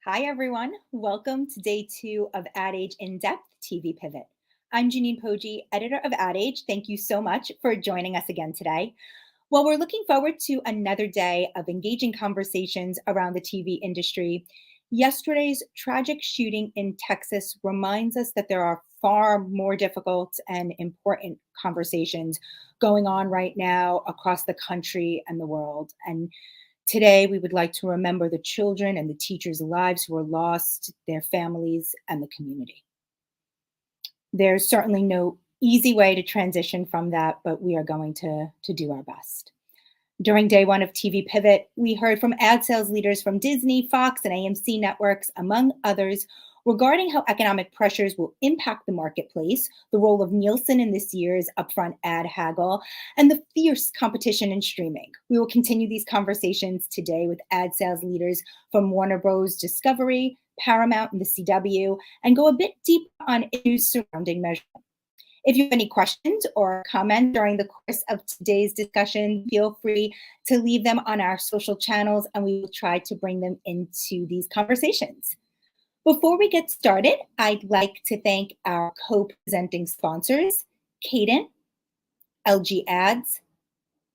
Hi, everyone. Welcome to day two of Ad Age In Depth TV Pivot. I'm Janine Poggi, editor of Ad Age. Thank you so much for joining us again today. Well, we're looking forward to another day of engaging conversations around the TV industry. Yesterday's tragic shooting in Texas reminds us that there are far more difficult and important conversations going on right now across the country and the world. And today, we would like to remember the children and the teachers' lives who were lost, their families, and the community. There's certainly no easy way to transition from that, but we are going to do our best. During day one of TV Pivot, we heard from ad sales leaders from Disney, Fox, and AMC networks, among others, regarding how economic pressures will impact the marketplace, the role of Nielsen in this year's upfront ad haggle, and the fierce competition in streaming. We will continue these conversations today with ad sales leaders from Warner Bros. Discovery, Paramount, and the CW, and go a bit deeper on issues surrounding measurement. If you have any questions or comments during the course of today's discussion, feel free to leave them on our social channels and we will try to bring them into these conversations. Before we get started, I'd like to thank our co-presenting sponsors, Cadent, LG Ads,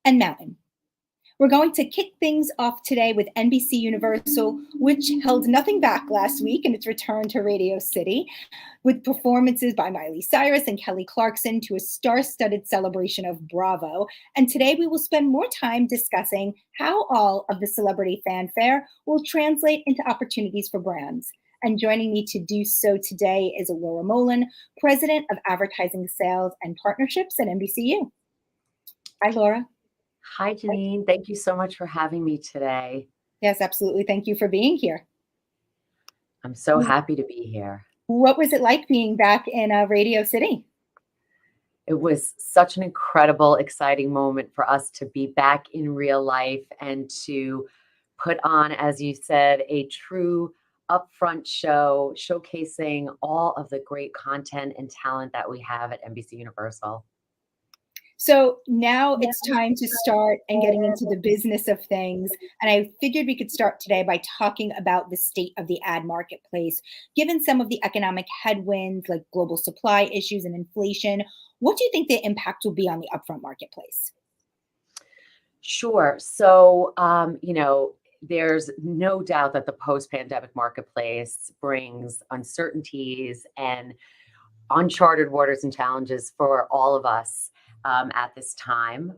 and Mountain. We're going to kick things off today with NBC Universal, which held nothing back last week in its return to Radio City, with performances by Miley Cyrus and Kelly Clarkson to a star-studded celebration of Bravo. And today we will spend more time discussing how all of the celebrity fanfare will translate into opportunities for brands. And joining me to do so today is Laura Molan, President of Advertising Sales and Partnerships at NBCU. Hi, Laura. Hi, Janine. Thank you so much for having me today. Yes, absolutely. Thank you for being here. I'm so happy to be here. What was it like being back in Radio City? It was such an incredible, exciting moment for us to be back in real life and to put on, as you said, a true upfront show showcasing all of the great content and talent that we have at NBC Universal. So now it's time to start and getting into the business of things. And I figured we could start today by talking about the state of the ad marketplace. Given some of the economic headwinds like global supply issues and inflation, what do you think the impact will be on the upfront marketplace? Sure. So, there's no doubt that the post-pandemic marketplace brings uncertainties and uncharted waters and challenges for all of us at this time.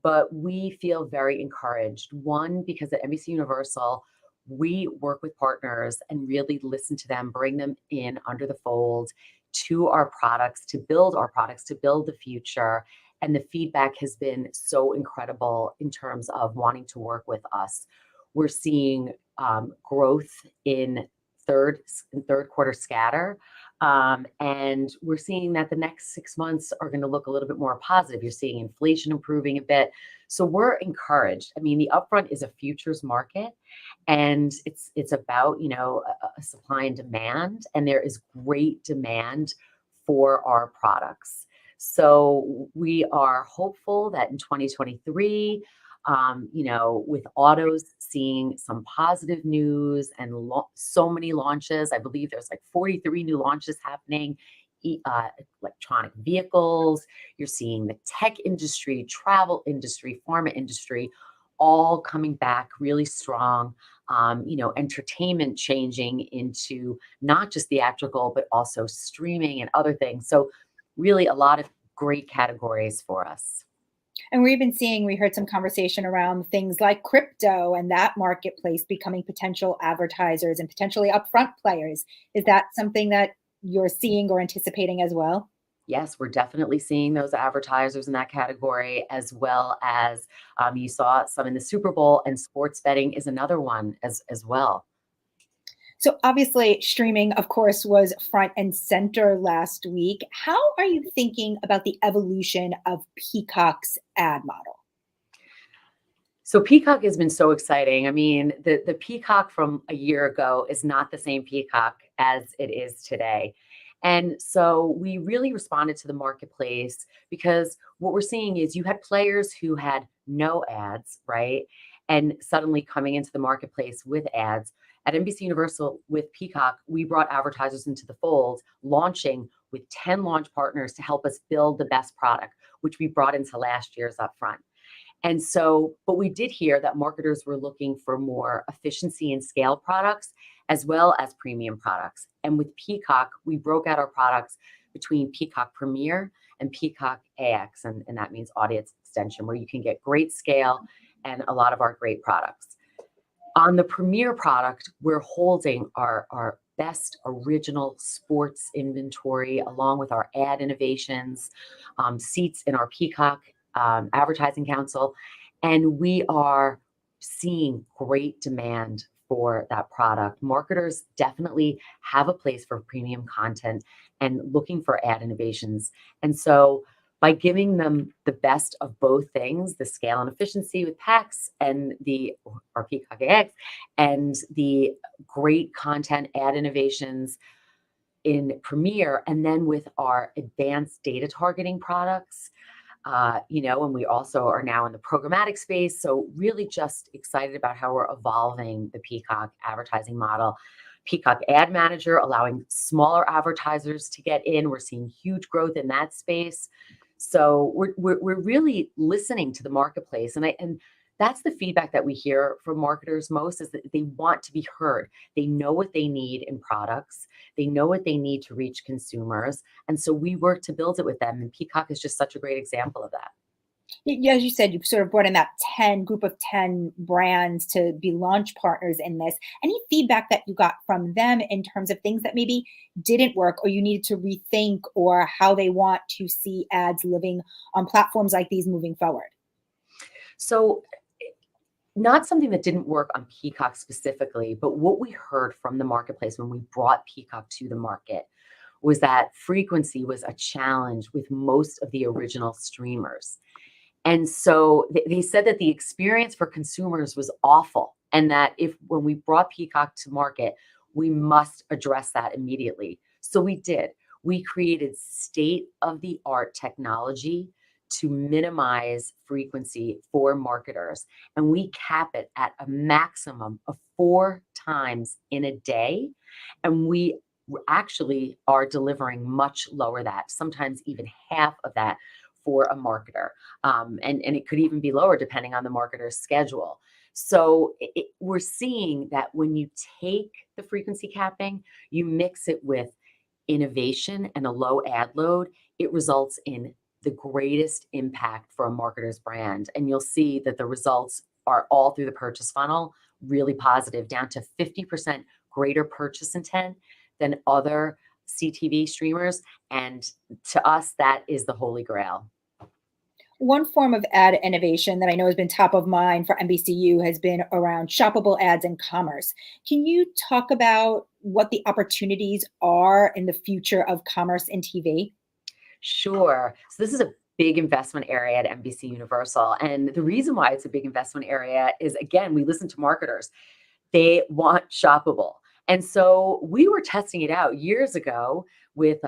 But we feel very encouraged. One, because at NBC Universal, we work with partners and really listen to them, bring them in under the fold to our products, to build the future. And the feedback has been so incredible in terms of wanting to work with us. We're seeing growth in third quarter scatter. And we're seeing that the next 6 months are going to look a little bit more positive. You're seeing inflation improving a bit. So we're encouraged. I mean, the upfront is a futures market and it's about, a supply and demand, and there is great demand for our products. So we are hopeful that in 2023, with autos seeing some positive news and so many launches. I believe there's like 43 new launches happening, electronic vehicles. You're seeing the tech industry, travel industry, pharma industry, all coming back really strong. Entertainment changing into not just theatrical, but also streaming and other things. So really a lot of great categories for us. And we heard some conversation around things like crypto and that marketplace becoming potential advertisers and potentially upfront players. Is that something that you're seeing or anticipating as well? Yes, we're definitely seeing those advertisers in that category, as well as you saw some in the Super Bowl, and sports betting is another one as well. So obviously, streaming, of course, was front and center last week. How are you thinking about the evolution of Peacock's ad model? So Peacock has been so exciting. I mean, the Peacock from a year ago is not the same Peacock as it is today. And so we really responded to the marketplace because what we're seeing is you had players who had no ads, right? and suddenly coming into the marketplace with ads. At NBC Universal with Peacock, we brought advertisers into the fold, launching with 10 launch partners to help us build the best product, which we brought into last year's upfront. And so, but we did hear that marketers were looking for more efficiency and scale products as well as premium products. And with Peacock, we broke out our products between Peacock Premier and Peacock AX, and that means audience extension, where you can get great scale and a lot of our great products. On the Premier product, we're holding our best original sports inventory along with our ad innovations, seats in our Peacock Advertising Council, and we are seeing great demand for that product. Marketers definitely have a place for premium content and looking for ad innovations. And so by giving them the best of both things, the scale and efficiency with PAX and the our Peacock AX, and the great content ad innovations in Premiere, and then with our advanced data targeting products, and we also are now in the programmatic space. So really just excited about how we're evolving the Peacock advertising model. Peacock Ad Manager, allowing smaller advertisers to get in. We're seeing huge growth in that space. So we're really listening to the marketplace, and that's the feedback that we hear from marketers most, is that they want to be heard. They know what they need in products. They know what they need to reach consumers. And so we work to build it with them. And Peacock is just such a great example of that. Yeah, as you said, you've sort of brought in that 10 group of 10 brands to be launch partners in this. Any feedback that you got from them in terms of things that maybe didn't work or you needed to rethink, or how they want to see ads living on platforms like these moving forward? So not something that didn't work on Peacock specifically, but what we heard from the marketplace when we brought Peacock to the market was that frequency was a challenge with most of the original streamers. And so they said that the experience for consumers was awful, and that if when we brought Peacock to market, we must address that immediately. So we did. We created state of the art technology to minimize frequency for marketers, and we cap it at a maximum of 4 times in a day. And we actually are delivering much lower that, sometimes even half of that for a marketer. And it could even be lower depending on the marketer's schedule. So we're seeing that when you take the frequency capping, you mix it with innovation and a low ad load, it results in the greatest impact for a marketer's brand. And you'll see that the results are all through the purchase funnel, really positive, down to 50% greater purchase intent than other CTV streamers. And to us, that is the holy grail. One form of ad innovation that I know has been top of mind for NBCU has been around shoppable ads and commerce. Can you talk about what the opportunities are in the future of commerce in TV? Sure. So this is a big investment area at NBC Universal. And the reason why it's a big investment area is, again, we listen to marketers. They want shoppable. And so we were testing it out years ago with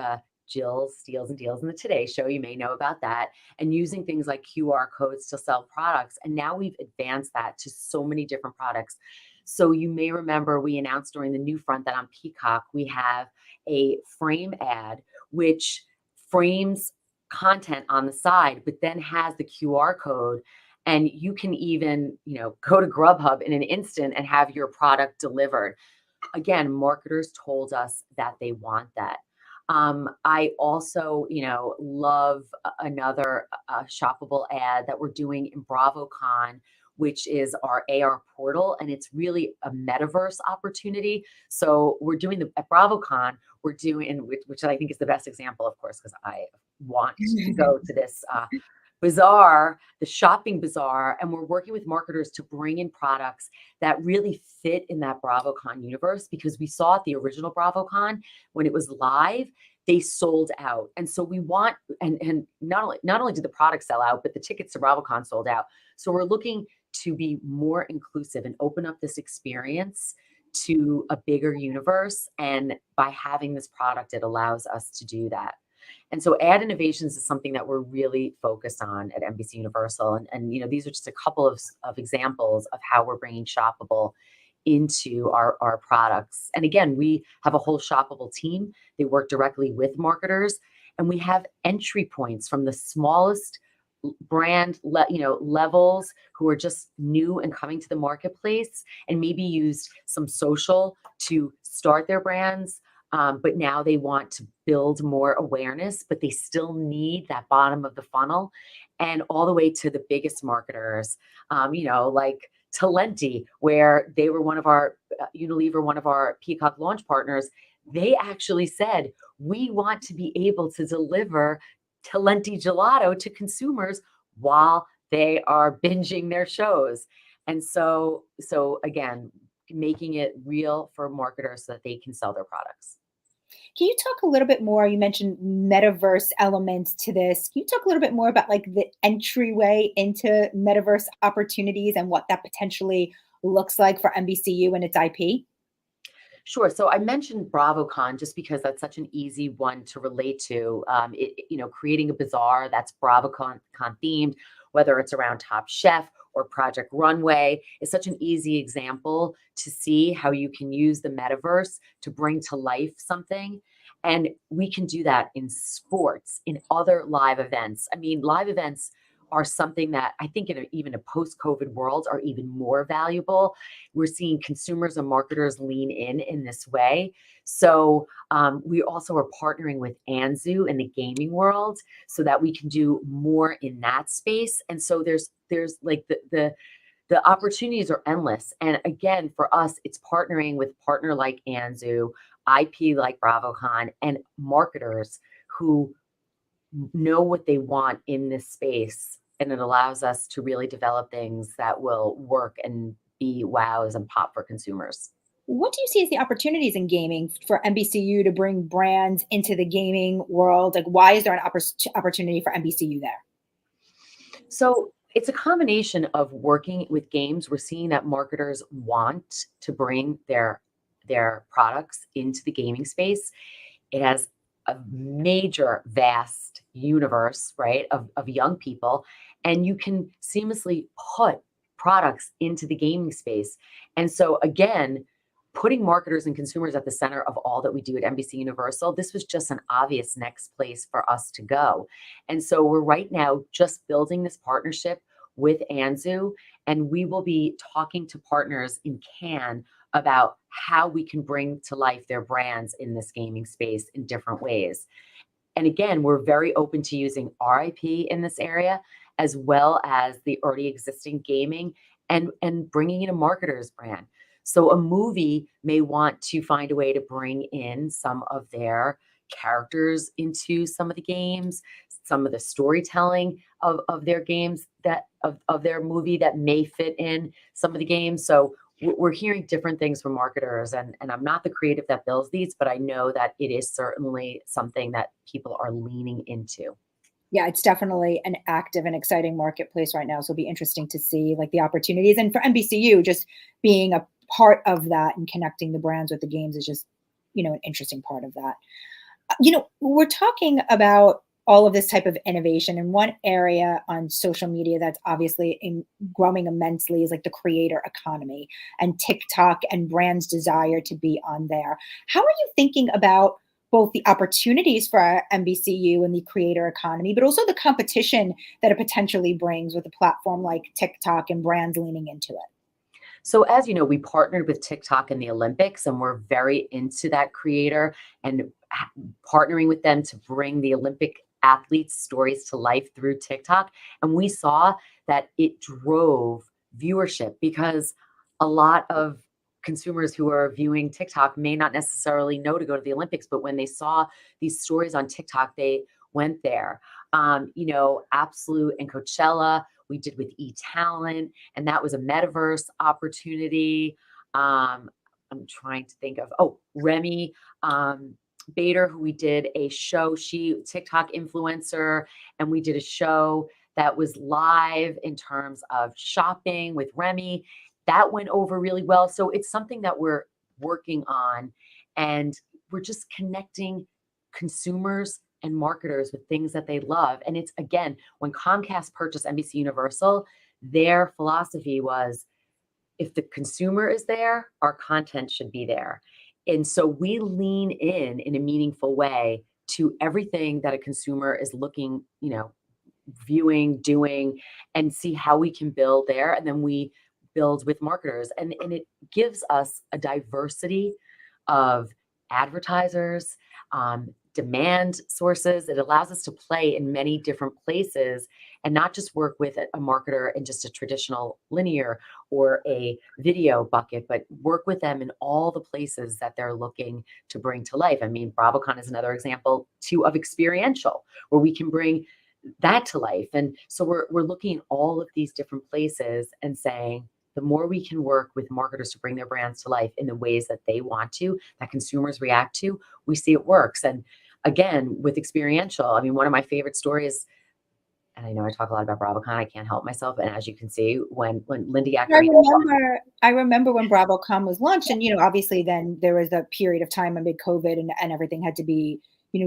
Jill's Steals and Deals in the Today Show. You may know about that. And using things like QR codes to sell products. And now we've advanced that to so many different products. So you may remember we announced during the new front that on Peacock, we have a frame ad, which frames content on the side, but then has the QR code. And you can even, go to Grubhub in an instant and have your product delivered. Again, marketers told us that they want that. I also, love another shoppable ad that we're doing in BravoCon, which is our AR portal, and it's really a metaverse opportunity. So we're doing at BravoCon, we're doing, which I think is the best example, of course, because I want to go to this bazaar, the shopping bazaar, and we're working with marketers to bring in products that really fit in that BravoCon universe, because we saw at the original BravoCon when it was live, they sold out. And so we want, and not only did the product sell out, but the tickets to BravoCon sold out. So we're looking to be more inclusive and open up this experience to a bigger universe. And by having this product, it allows us to do that. And so ad innovations is something that we're really focused on at NBC Universal. And these are just a couple of examples of how we're bringing shoppable into our products. And again, we have a whole shoppable team. They work directly with marketers, and we have entry points from the smallest levels who are just new and coming to the marketplace and maybe used some social to start their brands. But now they want to build more awareness, but they still need that bottom of the funnel, and all the way to the biggest marketers, like Talenti, where they were one of our Unilever, one of our Peacock launch partners. They actually said, we want to be able to deliver Talenti gelato to consumers while they are binging their shows. And so again, making it real for marketers so that they can sell their products. Can you talk a little bit more? You mentioned metaverse elements to this. Can you talk a little bit more about like the entryway into metaverse opportunities and what that potentially looks like for NBCU and its IP? Sure. So I mentioned BravoCon just because that's such an easy one to relate to. Creating a bazaar that's BravoCon themed, whether it's around Top Chef or Project Runway, is such an easy example to see how you can use the metaverse to bring to life something. And we can do that in sports, in other live events. I mean, live events are something that I think even a post-COVID world are even more valuable. We're seeing consumers and marketers lean in this way. So we also are partnering with Anzu in the gaming world so that we can do more in that space. And so there's like the opportunities are endless. And again, for us, it's partnering with partner like Anzu, IP like BravoCon, and marketers who know what they want in this space. And it allows us to really develop things that will work and be wows and pop for consumers. What do you see as the opportunities in gaming for NBCU to bring brands into the gaming world? Like, why is there an opportunity for NBCU there? So it's a combination of working with games. We're seeing that marketers want to bring their products into the gaming space. It has a major, vast universe, right, of young people, and you can seamlessly put products into the gaming space. And so, again, putting marketers and consumers at the center of all that we do at NBC Universal, this was just an obvious next place for us to go. And so, we're right now just building this partnership with Anzu, and we will be talking to partners in Cannes about how we can bring to life their brands in this gaming space in different ways. And again, we're very open to using RIP in this area, as well as the already existing gaming, and bringing in a marketer's brand. So a movie may want to find a way to bring in some of their characters into some of the games, some of the storytelling of their games of their movie that may fit in some of the games. So we're hearing different things from marketers, and I'm not the creative that builds these, but I know that it is certainly something that people are leaning into. Yeah, it's definitely an active and exciting marketplace right now. So it'll be interesting to see like the opportunities. And for NBCU, just being a part of that and connecting the brands with the games is just, an interesting part of that. We're talking about all of this type of innovation, and one area on social media that's obviously growing immensely is like the creator economy and TikTok and brands' desire to be on there. How are you thinking about both the opportunities for our NBCU and the creator economy, but also the competition that it potentially brings with a platform like TikTok and brands leaning into it? So, as you know, we partnered with TikTok in the Olympics, and we're very into that creator and partnering with them to bring the Olympic athletes' stories to life through TikTok. And we saw that it drove viewership because a lot of consumers who are viewing TikTok may not necessarily know to go to the Olympics, but when they saw these stories on TikTok, they went there. Absolute and Coachella, we did with eTalent, and that was a metaverse opportunity. I'm trying to think of, Remy Bader, who we did a show, she TikTok influencer, and we did a show that was live in terms of shopping with Remy. That went over really well. So it's something that we're working on, and we're just connecting consumers and marketers with things that they love. And it's, again, when Comcast purchased NBC Universal, their philosophy was, if the consumer is there, our content should be there. And so we lean in a meaningful way to everything that a consumer is looking, viewing, doing, and see how we can build there. And then we build with marketers. And it gives us a diversity of advertisers, demand sources. It allows us to play in many different places and not just work with a marketer in just a traditional linear or a video bucket, but work with them in all the places that they're looking to bring to life. I mean, BravoCon is another example too of experiential, where we can bring that to life. And so we're looking at all of these different places and saying, the more we can work with marketers to bring their brands to life in the ways that they want to, that consumers react to, we see it works. And again, with experiential, I mean, one of my favorite stories, and I know I talk a lot about BravoCon, I can't help myself. And as you can see, when Lindy I Ackerman, remember I remember when BravoCon was launched, and, obviously then there was a period of time amid COVID, and everything had to be,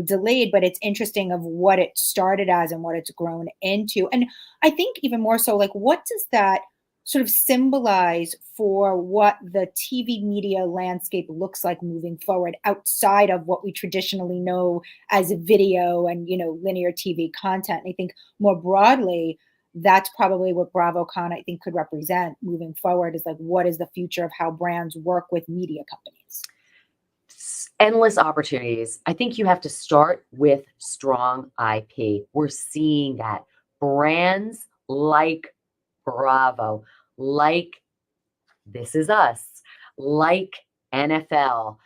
delayed, but it's interesting of what it started as and what it's grown into. And I think even more so, like, what does that sort of symbolize for what the TV media landscape looks like moving forward outside of what we traditionally know as video and, linear TV content? And I think more broadly, that's probably what BravoCon, I think, could represent moving forward, is like, what is the future of how brands work with media companies? endless opportunities. I think you have to start with strong IP. We're seeing that brands like Bravo, like This Is Us, like NFL,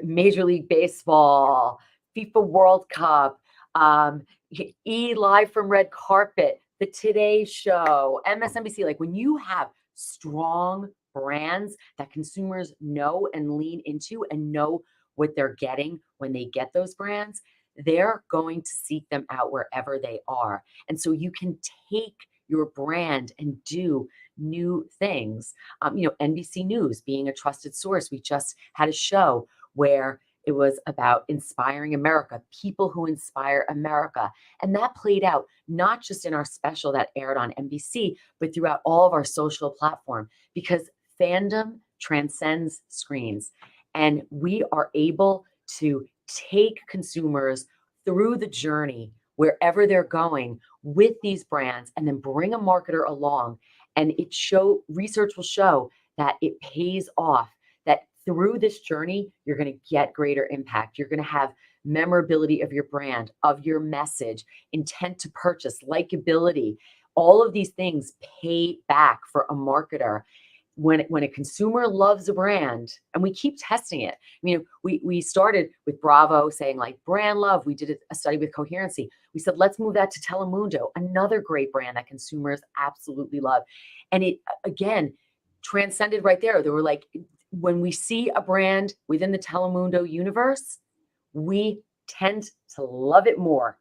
Major League Baseball, FIFA World Cup, Live from Red Carpet, The Today Show, MSNBC. Like, when you have strong brands that consumers know and lean into and know what they're getting when they get those brands, they're going to seek them out wherever they are. And so you can take your brand and do new things. NBC News being a trusted source. We just had a show where it was about inspiring America, people who inspire America. And that played out not just in our special that aired on NBC, but throughout all of our social platform, because fandom transcends screens. And we are able to take consumers through the journey wherever they're going with these brands, and then bring a marketer along. And research will show that it pays off, that through this journey, you're going to get greater impact. You're going to have memorability of your brand, of your message, intent to purchase, likability. All of these things pay back for a marketer. When a consumer loves a brand, and we keep testing it. We started with Bravo saying, like, brand love. We did a study with Coherency. We said, let's move that to Telemundo, another great brand that consumers absolutely love. And it, again, transcended right there. They were like, when we see a brand within the Telemundo universe, we tend to love it more.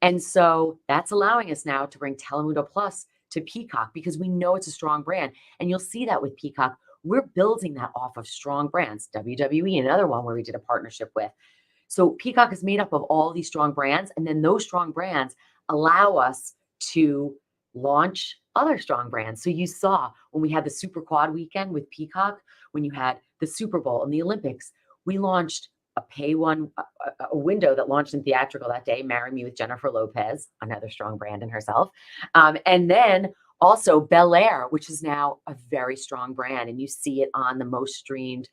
And so that's allowing us now to bring Telemundo Plus to Peacock, because we know it's a strong brand. And you'll see that with Peacock, we're building that off of strong brands. WWE, another one where we did a partnership with. So Peacock is made up of all these strong brands, and then those strong brands allow us to launch other strong brands. So you saw when we had the Super Quad weekend with Peacock, when you had the Super Bowl and the Olympics, we launched a window that launched in theatrical that day, Marry Me with Jennifer Lopez, another strong brand in herself. And then also Bel Air, which is now a very strong brand. And you see it on the most streamed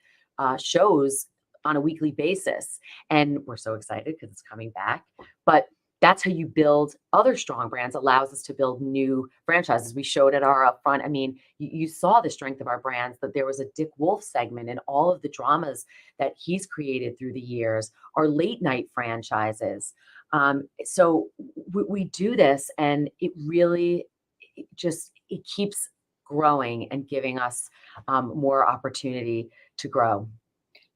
shows on a weekly basis. And we're so excited because it's coming back. But that's how you build other strong brands, allows us to build new franchises. We showed at our upfront. I mean, you saw the strength of our brands, that there was a Dick Wolf segment and all of the dramas that he's created through the years, our late night franchises. So we do this, and it really it keeps growing and giving us more opportunity to grow.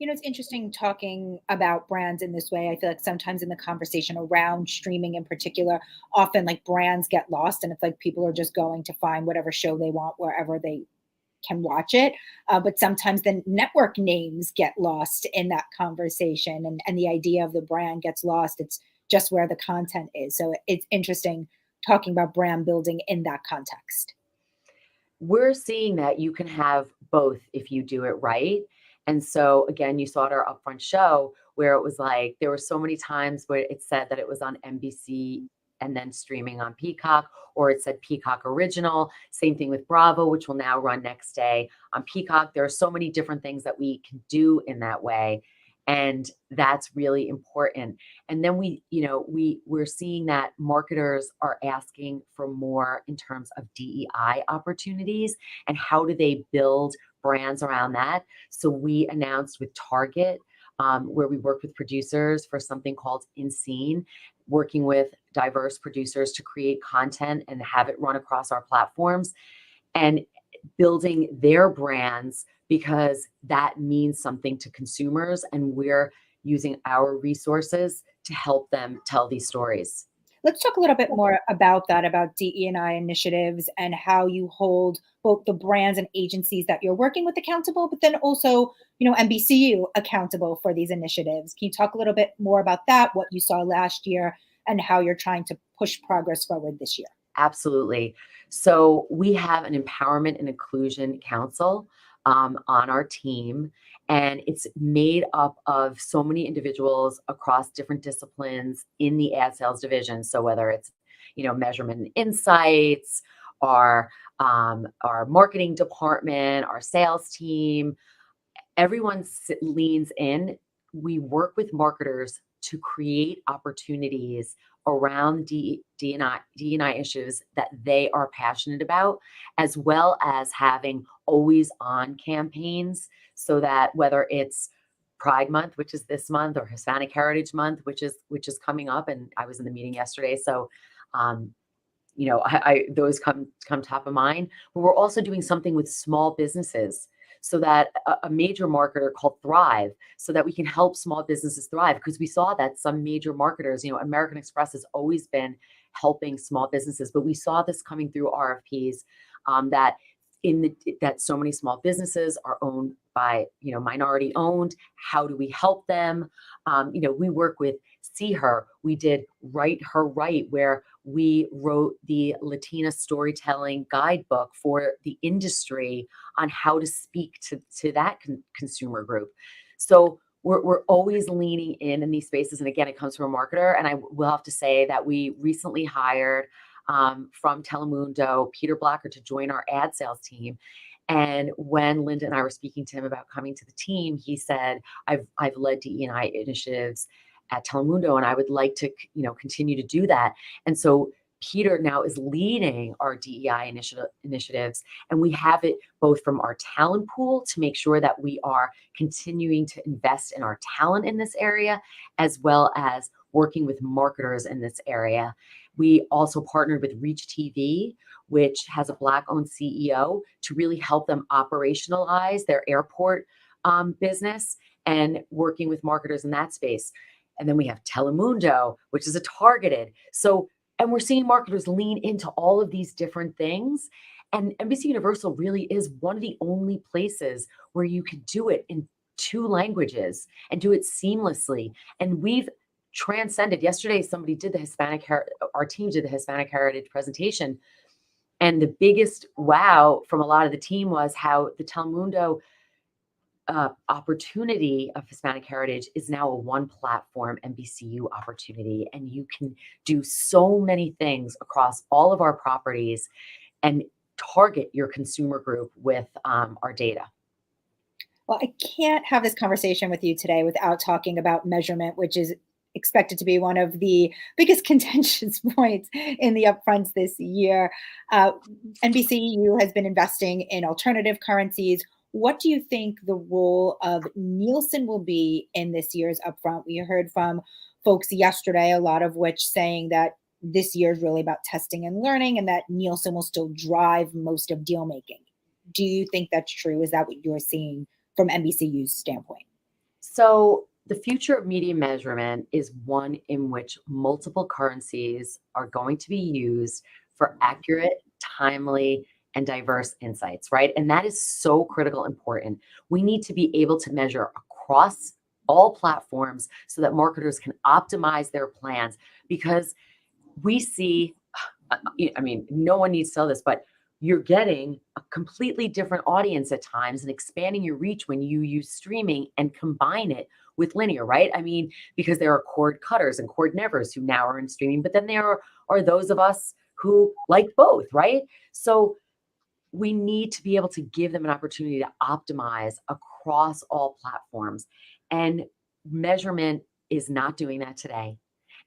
It's interesting talking about brands in this way. I feel like sometimes in the conversation around streaming in particular, often like brands get lost, and it's like people are just going to find whatever show they want wherever they can watch it. But sometimes the network names get lost in that conversation, and the idea of the brand gets lost. It's just where the content is. So it's interesting talking about brand building in that context. We're seeing that you can have both if you do it right. And so again, you saw at our upfront show where it was like there were so many times where it said that it was on NBC and then streaming on Peacock, or it said Peacock Original. Same thing with Bravo, which will now run next day on Peacock. There are so many different things that we can do in that way. And that's really important. And then we're seeing that marketers are asking for more in terms of DEI opportunities and how do they build brands around that. So we announced with Target, where we work with producers for something called In Scene, working with diverse producers to create content and have it run across our platforms and building their brands because that means something to consumers and we're using our resources to help them tell these stories. Let's talk a little bit more about that, about DE&I initiatives and how you hold both the brands and agencies that you're working with accountable, but then also, NBCU accountable for these initiatives. Can you talk a little bit more about that, what you saw last year, and how you're trying to push progress forward this year? Absolutely. So we have an empowerment and inclusion council on our team, and it's made up of so many individuals across different disciplines in the ad sales division. So whether it's measurement and insights, our marketing department, our sales team, everyone leans in. We work with marketers to create opportunities around D&I issues that they are passionate about, as well as having always on campaigns so that whether it's Pride Month, which is this month, or Hispanic Heritage Month, which is coming up, and I was in the meeting yesterday, so um, those come top of mind. But we're also doing something with small businesses so that a major marketer called Thrive, so that we can help small businesses thrive, because we saw that some major marketers, American Express has always been helping small businesses, but we saw this coming through RFPs, that that so many small businesses are owned by minority owned. How do we help them? We work with See Her. We did Write Her Right, where we wrote the Latina storytelling guidebook for the industry on how to speak to that consumer group. So we're always leaning in these spaces. And again, it comes from a marketer. And I will have to say that we recently hired from Telemundo, Peter Blacker, to join our ad sales team. And when Linda and I were speaking to him about coming to the team, he said, I've led DE&I initiatives at Telemundo, and I would like to, continue to do that. And so Peter now is leading our DEI initiatives, and we have it both from our talent pool to make sure that we are continuing to invest in our talent in this area, as well as working with marketers in this area. We also partnered with Reach TV, which has a Black-owned CEO, to really help them operationalize their airport business and working with marketers in that space. And then we have Telemundo, which is a targeted. And we're seeing marketers lean into all of these different things. And NBC Universal really is one of the only places where you could do it in two languages and do it seamlessly. And we've transcended. Yesterday, our team did the Hispanic Heritage presentation. And the biggest wow from a lot of the team was how the Telemundo opportunity of Hispanic Heritage is now a one platform NBCU opportunity. And you can do so many things across all of our properties and target your consumer group with our data. Well, I can't have this conversation with you today without talking about measurement, which is expected to be one of the biggest contentious points in the upfronts this year. Uh, NBCU has been investing in alternative currencies. What do you think the role of Nielsen will be in this year's upfront? We heard from folks yesterday, a lot of which saying that this year is really about testing and learning, and that Nielsen will still drive most of deal making. Do you think that's true? Is that what you're seeing from NBCU's standpoint? So the future of media measurement is one in which multiple currencies are going to be used for accurate, timely, and diverse insights, right? And that is so critical important. We need to be able to measure across all platforms so that marketers can optimize their plans. Because we see, I mean, no one needs to tell this, but you're getting a completely different audience at times and expanding your reach when you use streaming and combine it with linear, right? I mean, because there are cord cutters and cord nevers who now are in streaming, but then there are those of us who like both, right? So we need to be able to give them an opportunity to optimize across all platforms. And measurement is not doing that today.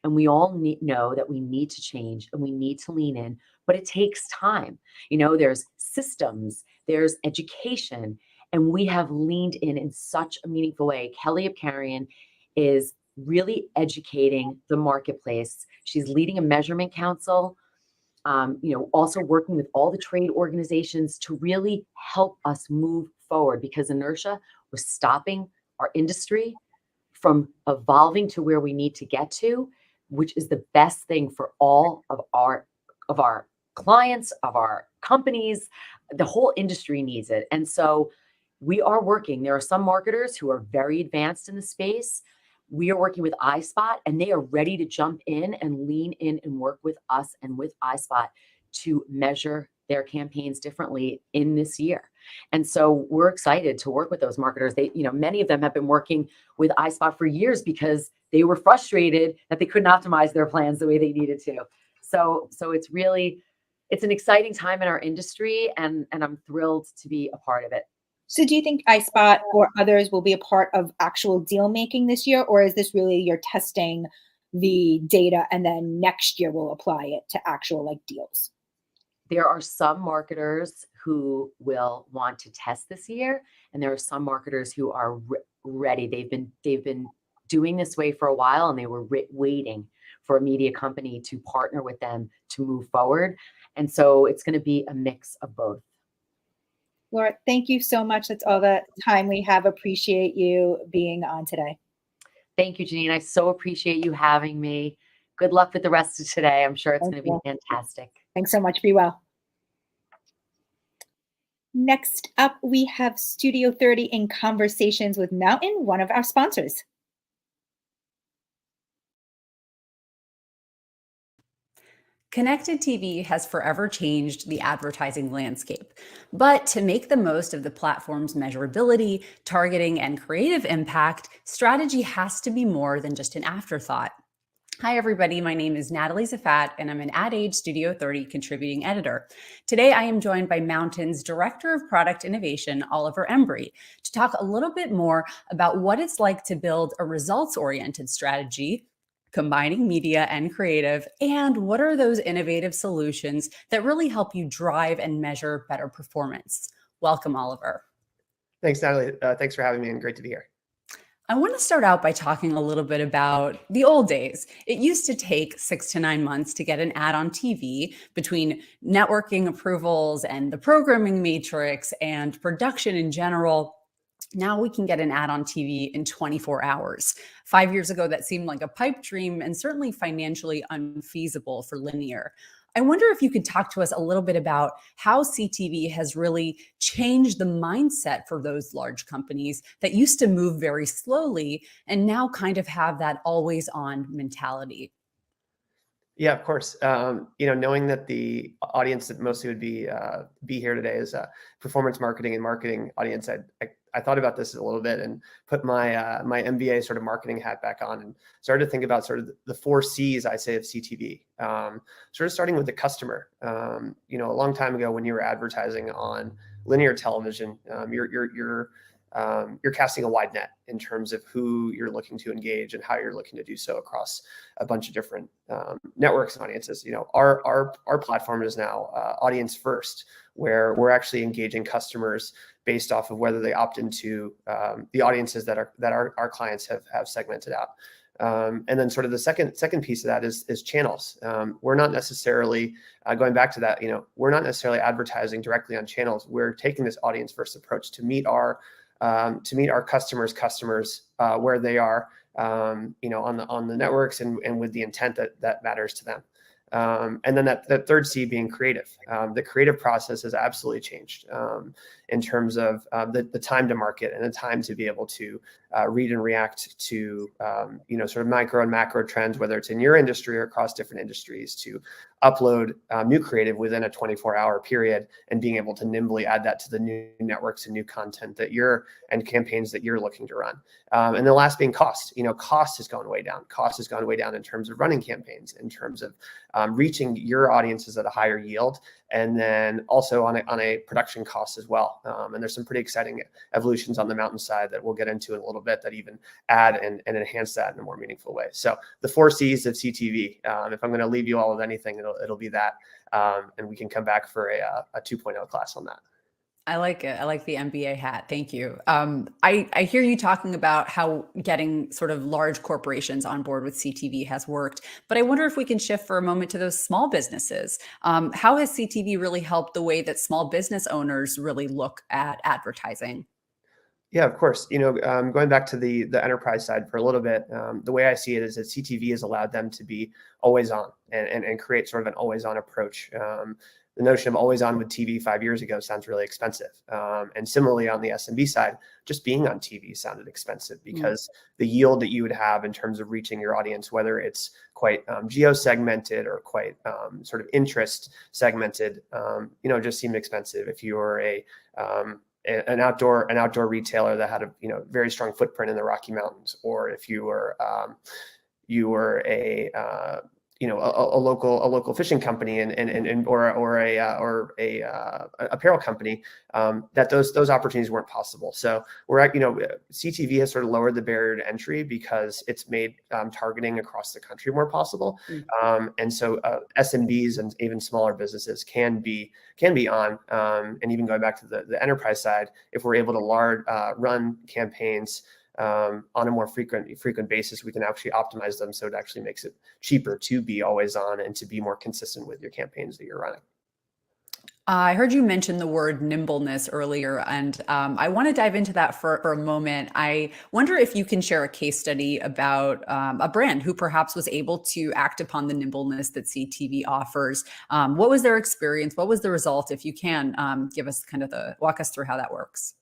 And we all know that we need to change and we need to lean in, but it takes time. There's systems, there's education, and we have leaned in such a meaningful way. Kelly Abkarian is really educating the marketplace. She's leading a measurement council, also working with all the trade organizations to really help us move forward, because inertia was stopping our industry from evolving to where we need to get to, which is the best thing for all of our clients, of our companies. The whole industry needs it. And so we are working. There are some marketers who are very advanced in the space. We are working with iSpot, and they are ready to jump in and lean in and work with us and with iSpot to measure their campaigns differently in this year. And so we're excited to work with those marketers. Many of them have been working with iSpot for years because they were frustrated that they couldn't optimize their plans the way they needed to. So it's an exciting time in our industry, and I'm thrilled to be a part of it. So do you think iSpot or others will be a part of actual deal making this year, or is this really you're testing the data and then next year we'll apply it to actual deals? There are some marketers who will want to test this year, and there are some marketers who are ready. They've been doing this way for a while, and they were waiting for a media company to partner with them to move forward. And so it's going to be a mix of both. Laura, thank you so much. That's all the time we have. Appreciate you being on today. Thank you, Janine. I so appreciate you having me. Good luck with the rest of today. I'm sure it's going to be fantastic. Thanks so much. Be well. Next up, we have Studio 30 in conversations with Mountain, one of our sponsors. Connected TV has forever changed the advertising landscape. But to make the most of the platform's measurability, targeting, and creative impact, strategy has to be more than just an afterthought. Hi, everybody. My name is Natalie Zafat, and I'm an Ad Age Studio 30 contributing editor. Today, I am joined by Mountain's Director of Product Innovation, Oliver Embry, to talk a little bit more about what it's like to build a results-oriented strategy, combining media and creative, and what are those innovative solutions that really help you drive and measure better performance. Welcome, Oliver. Thanks, Natalie. Thanks for having me, and great to be here. I want to start out by talking a little bit about the old days. It used to take 6 to 9 months to get an ad on TV between networking approvals and the programming matrix and production in general. Now we can get an ad on TV in 24 hours. 5 years ago, that seemed like a pipe dream and certainly financially unfeasible for linear. I wonder if you could talk to us a little bit about how CTV has really changed the mindset for those large companies that used to move very slowly and now kind of have that always on mentality. Yeah, of course. Knowing that the audience that mostly would be here today is performance marketing and marketing audience, I thought about this a little bit and put my my MBA sort of marketing hat back on and started to think about sort of the 4 C's, I say, of CTV. Sort of starting with the customer. A long time ago when you were advertising on linear television, you're casting a wide net in terms of who you're looking to engage and how you're looking to do so across a bunch of different networks and audiences. Our platform is now audience first, where we're actually engaging customers based off of whether they opt into the audiences that our clients have segmented out. And then sort of the second piece of that is channels. We're not necessarily going back to that. We're not necessarily advertising directly on channels. We're taking this audience first approach to meet our customers where they are, on the networks and with the intent that matters to them. And then that third C being creative. The creative process has absolutely changed in terms of the time to market and the time to be able to read and react to sort of micro and macro trends, whether it's in your industry or across different industries, to upload new creative within a 24-hour period and being able to nimbly add that to the new networks and new content and campaigns that you're looking to run. And the last being cost. Cost has gone way down. Cost has gone way down in terms of running campaigns, in terms of reaching your audiences at a higher yield, and then also on a production cost as well. And there's some pretty exciting evolutions on the mountainside that we'll get into in a little bit that even add and enhance that in a more meaningful way. So the 4 C's of CTV, if I'm going to leave you all with anything, it'll be that. And we can come back for a 2.0 class on that. I like it. I like the MBA hat. Thank you. I hear you talking about how getting sort of large corporations on board with CTV has worked, but I wonder if we can shift for a moment to those small businesses. How has CTV really helped the way that small business owners really look at advertising? Yeah, of course. Going back to the enterprise side for a little bit, the way I see it is that CTV has allowed them to be always on and create sort of an always on approach. The notion of always on with TV 5 years ago sounds really expensive. And similarly on the SMB side, just being on TV sounded expensive because the yield that you would have in terms of reaching your audience, whether it's quite geo-segmented or quite sort of interest segmented, just seemed expensive. If you were an outdoor retailer that had a very strong footprint in the Rocky Mountains, or if you were a local fishing company or a apparel company, that those opportunities weren't possible. So CTV has sort of lowered the barrier to entry because it's made targeting across the country more possible. And so SMBs and even smaller businesses can be on, and even going back to the enterprise side, if we're able to run campaigns on a more frequent basis, we can actually optimize them so it actually makes it cheaper to be always on and to be more consistent with your campaigns that you're running. I heard you mention the word nimbleness earlier, and I want to dive into that for a moment. I wonder if you can share a case study about a brand who perhaps was able to act upon the nimbleness that CTV offers. What was their experience? What was the result? If you can give us walk us through how that works.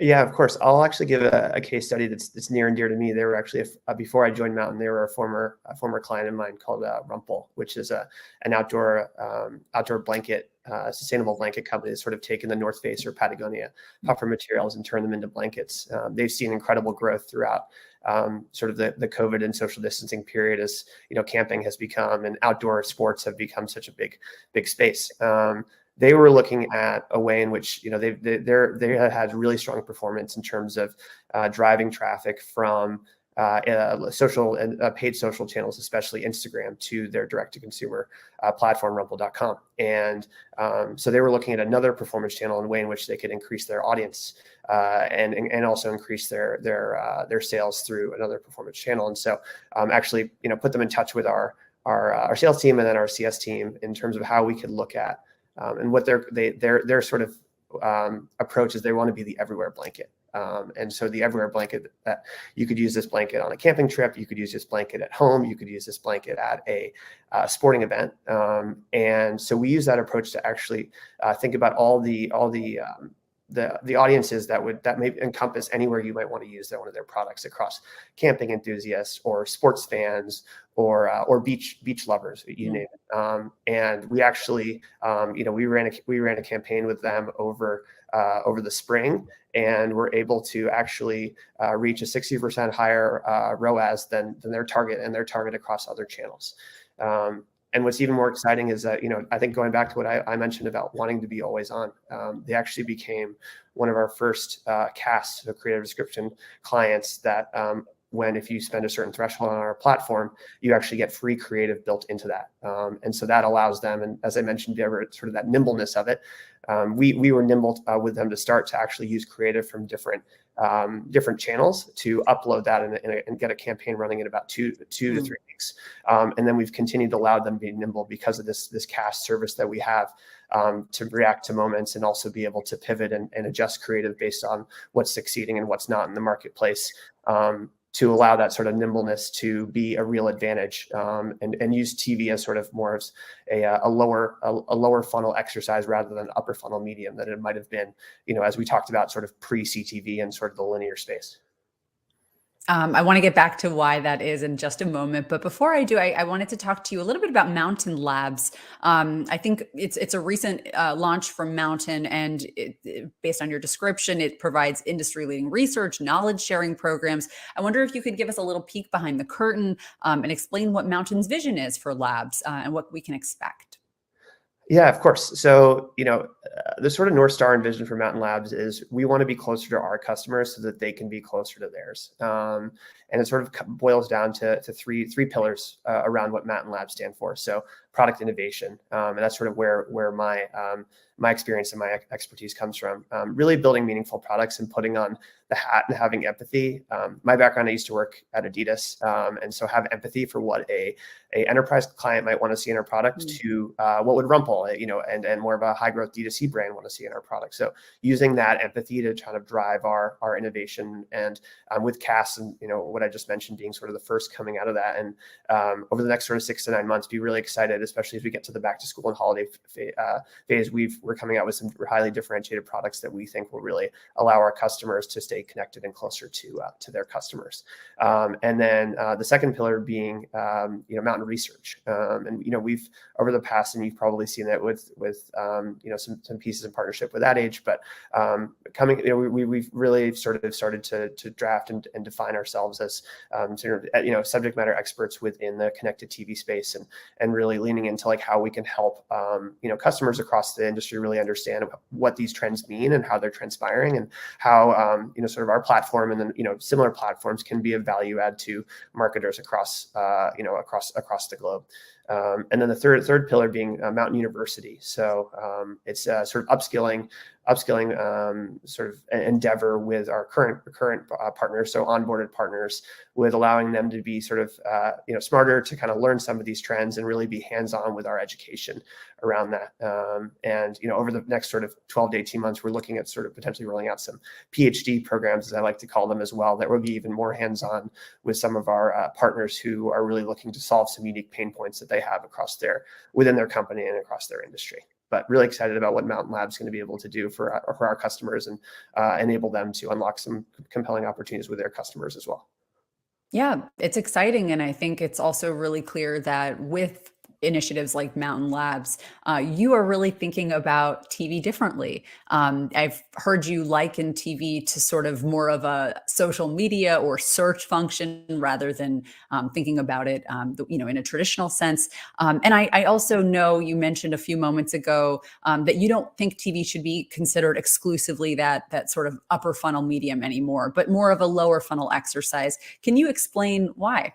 Yeah, of course. I'll actually give a case study that's near and dear to me. They were actually, before I joined Mountain, they were a former client of mine called Rumpel, which is an outdoor blanket, sustainable blanket company that's sort of taken the North Face or Patagonia puffer materials and turned them into blankets. They've seen incredible growth throughout sort of the COVID and social distancing period, as camping has become and outdoor sports have become such a big space. They were looking at a way in which they had really strong performance in terms of driving traffic from social and paid social channels, especially Instagram, to their direct-to-consumer platform, Rumble.com. And so they were looking at another performance channel and a way in which they could increase their audience and also increase their sales through another performance channel. And so actually, put them in touch with our sales team and then our CS team in terms of how we could look at and what their sort of approach is. They want to be the everywhere blanket. And so the everywhere blanket, that you could use this blanket on a camping trip, you could use this blanket at home, you could use this blanket at a sporting event. And so we use that approach to actually think about all the audiences that may encompass anywhere you might want to use one of their products, across camping enthusiasts or sports fans or beach lovers, you name it. And we actually, we ran a campaign with them over the spring, and we're able to actually reach a 60% higher ROAS than their target across other channels. And what's even more exciting is that, I think going back to what I mentioned about wanting to be always on, they actually became one of our first casts, so creative description clients, that if you spend a certain threshold on our platform, you actually get free creative built into that. And so that allows them, and as I mentioned, sort of that nimbleness of it. We were nimble with them to start to actually use creative from different channels to upload that and get a campaign running in about two to 3 weeks. And then we've continued to allow them to be nimble because of this cast service that we have, to react to moments and also be able to pivot and adjust creative based on what's succeeding and what's not in the marketplace. to allow that sort of nimbleness to be a real advantage, and use TV as sort of more of a lower funnel exercise rather than upper funnel medium that it might have been, as we talked about, sort of pre-CTV and sort of the linear space. I want to get back to why that is in just a moment. But before I do, I wanted to talk to you a little bit about Mountain Labs. I think it's a recent launch from Mountain, and based on your description, it provides industry-leading research, knowledge-sharing programs. I wonder if you could give us a little peek behind the curtain and explain what Mountain's vision is for labs and what we can expect. Yeah, of course. So, the sort of North Star and vision for Mountain Labs is we want to be closer to our customers so that they can be closer to theirs. And it sort of boils down to three pillars around what Mountain Labs stand for. So product innovation, and that's sort of where my experience and my expertise comes from. Really building meaningful products and putting on the hat and having empathy. My background, I used to work at Adidas, and so have empathy for what a enterprise client might want to see in our product to what would Rumple, and more of a high growth D2C brand want to see in our product. So using that empathy to try to drive our innovation, and with Cass and what I just mentioned being sort of the first coming out of that, and over the next sort of 6 to 9 months, be really excited, especially as we get to the back to school and holiday phase. We're coming out with some highly differentiated products that we think will really allow our customers to stay connected and closer to their customers. And then the second pillar being Mountain Research, and we've over the past, and you've probably seen that with some pieces in partnership with Ad Age, but we've really sort of started to draft and define ourselves as subject matter experts within the connected TV space, and really leaning into like how we can help customers across the industry really understand what these trends mean and how they're transpiring, and how sort of our platform and then similar platforms can be of value add to marketers across across the globe. And then the third pillar being Mountain University. So it's sort of upskilling sort of endeavor with our current partners, so onboarded partners, with allowing them to be sort of smarter to kind of learn some of these trends and really be hands-on with our education around that. And over the next sort of 12 to 18 months, we're looking at sort of potentially rolling out some PhD programs, as I like to call them as well, that will be even more hands-on with some of our partners who are really looking to solve some unique pain points that they have within their company and across their industry. But really excited about what Mountain Labs is going to be able to do for our customers, and enable them to unlock some compelling opportunities with their customers as well. Yeah, it's exciting. And I think it's also really clear that with initiatives like Mountain Labs, you are really thinking about TV differently. I've heard you liken TV to sort of more of a social media or search function rather than thinking about it, in a traditional sense. And I also know you mentioned a few moments ago that you don't think TV should be considered exclusively that sort of upper funnel medium anymore, but more of a lower funnel exercise. Can you explain why?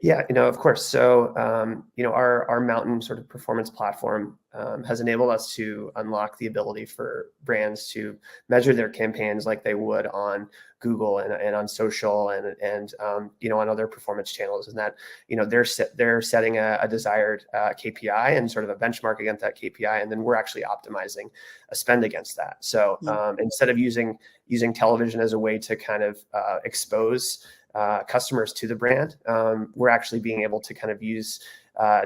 Yeah, of course. So, our Mountain sort of performance platform has enabled us to unlock the ability for brands to measure their campaigns like they would on Google and on social and on other performance channels, and that they're setting a desired KPI and sort of a benchmark against that KPI, and then we're actually optimizing a spend against that. So instead of using television as a way to kind of expose customers to the brand, we're actually being able to kind of use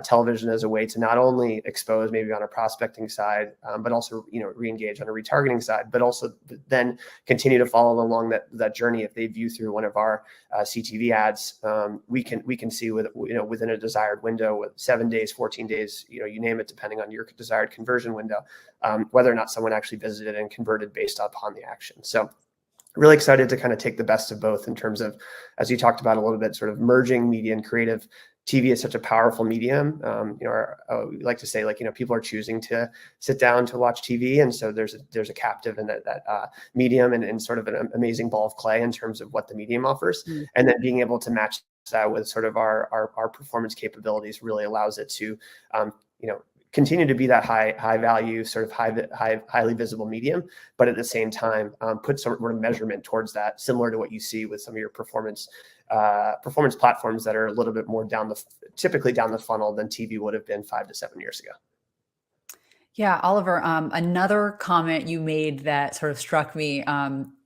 television as a way to not only expose maybe on a prospecting side, but also re-engage on a retargeting side, but also then continue to follow along that journey. If they view through one of our CTV ads, we can see within a desired window, with 7 days, 14 days, you name it, depending on your desired conversion window, whether or not someone actually visited and converted based upon the action. So really excited to kind of take the best of both in terms of, as you talked about a little bit, sort of merging media and creative. TV is such a powerful medium. We like to say, people are choosing to sit down to watch TV, and so there's a captive in that medium, and sort of an amazing ball of clay in terms of what the medium offers, and then being able to match that with sort of our performance capabilities really allows it to continue to be that high value, sort of highly visible medium, but at the same time put some sort of measurement towards that, similar to what you see with some of your performance platforms that are a little bit more typically down the funnel than TV would have been 5 to 7 years ago. Yeah, Oliver, another comment you made that sort of struck me,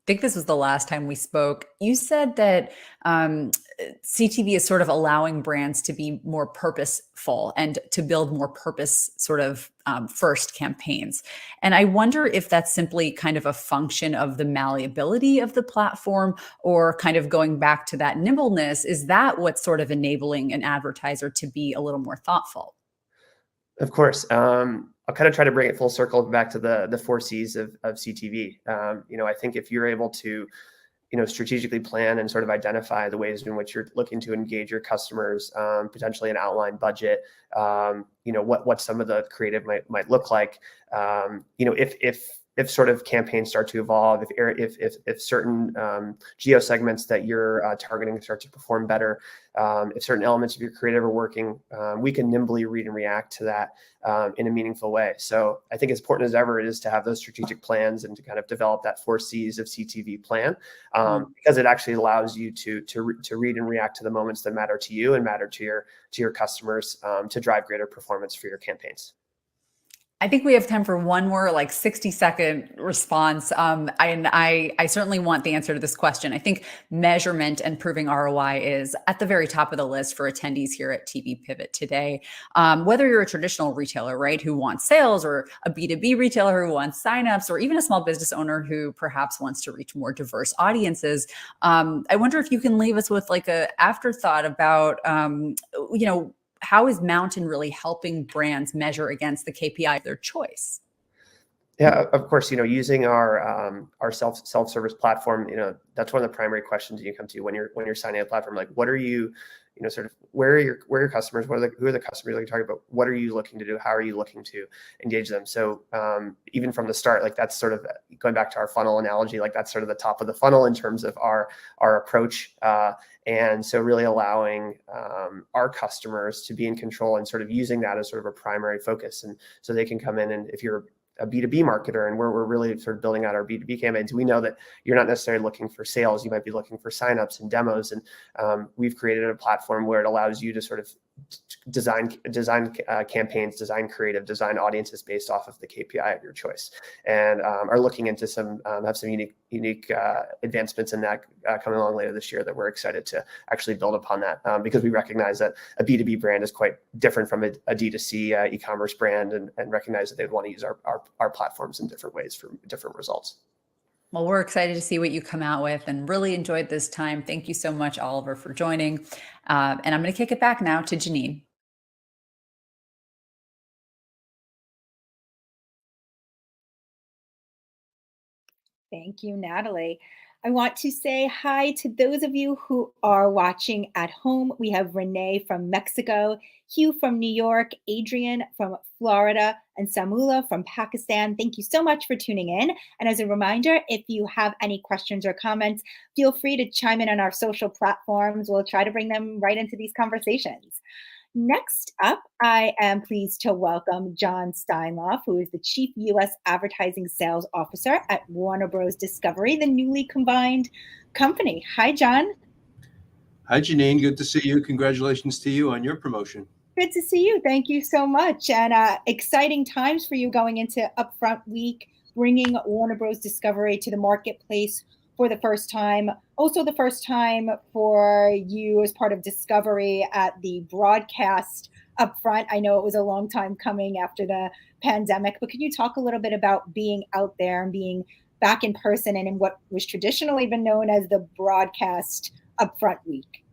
think this was the last time we spoke. You said that CTV is sort of allowing brands to be more purposeful and to build more purpose sort of first campaigns. And I wonder if that's simply kind of a function of the malleability of the platform, or kind of going back to that nimbleness. Is that what's sort of enabling an advertiser to be a little more thoughtful? Of course. I'll kind of try to bring it full circle back to the 4 Cs of CTV. I think if you're able to, strategically plan and sort of identify the ways in which you're looking to engage your customers, potentially an outline budget, what some of the creative might look like, if sort of campaigns start to evolve, if certain geo segments that you're targeting start to perform better, if certain elements of your creative are working, we can nimbly read and react to that in a meaningful way. So I think as important as ever it is to have those strategic plans and to kind of develop that 4 Cs of CTV plan, because it actually allows you to read and react to the moments that matter to you and matter to your customers, to drive greater performance for your campaigns. I think we have time for one more 60-second response. I certainly want the answer to this question. I think measurement and proving ROI is at the very top of the list for attendees here at TV Pivot today. Whether you're a traditional retailer, right, who wants sales, or a B2B retailer who wants signups, or even a small business owner who perhaps wants to reach more diverse audiences. I wonder if you can leave us with a afterthought about, how is Mountain really helping brands measure against the KPI of their choice? Yeah, of course, using our self-service platform, that's one of the primary questions you come to when you're signing a platform. Like, what are you, sort of where are your customers? Who are the customers you're talking about? What are you looking to do? How are you looking to engage them? So even from the start, that's sort of going back to our funnel analogy, that's sort of the top of the funnel in terms of our approach. And so really allowing our customers to be in control and sort of using that as sort of a primary focus. And so they can come in, and if you're a B2B marketer and we're really sort of building out our B2B campaigns, we know that you're not necessarily looking for sales. You might be looking for signups and demos. And we've created a platform where it allows you to sort of design campaigns, design creative, design audiences based off of the KPI of your choice, and are looking into have some unique advancements in that coming along later this year that we're excited to actually build upon that, because we recognize that a B2B brand is quite different from a D2C e-commerce brand, and recognize that they'd want to use our platforms in different ways for different results. Well, we're excited to see what you come out with, and really enjoyed this time. Thank you so much, Oliver, for joining. And I'm going to kick it back now to Janine. Thank you, Natalie. I want to say hi to those of you who are watching at home. We have Renee from Mexico, Hugh from New York, Adrian from Florida, and Samula from Pakistan. Thank you so much for tuning in. And as a reminder, if you have any questions or comments, feel free to chime in on our social platforms. We'll try to bring them right into these conversations. Next up, I am pleased to welcome John Steinlauf, who is the Chief U.S. Advertising Sales Officer at Warner Bros. Discovery, the newly combined company. Hi, John. Hi, Janine. Good to see you. Congratulations to you on your promotion. Good to see you. Thank you so much. And exciting times for you going into Upfront Week, bringing Warner Bros. Discovery to the marketplace for the first time. Also the first time for you as part of Discovery at the broadcast Upfront. I know it was a long time coming after the pandemic, but can you talk a little bit about being out there and being back in person and in what was traditionally been known as the broadcast Upfront Week?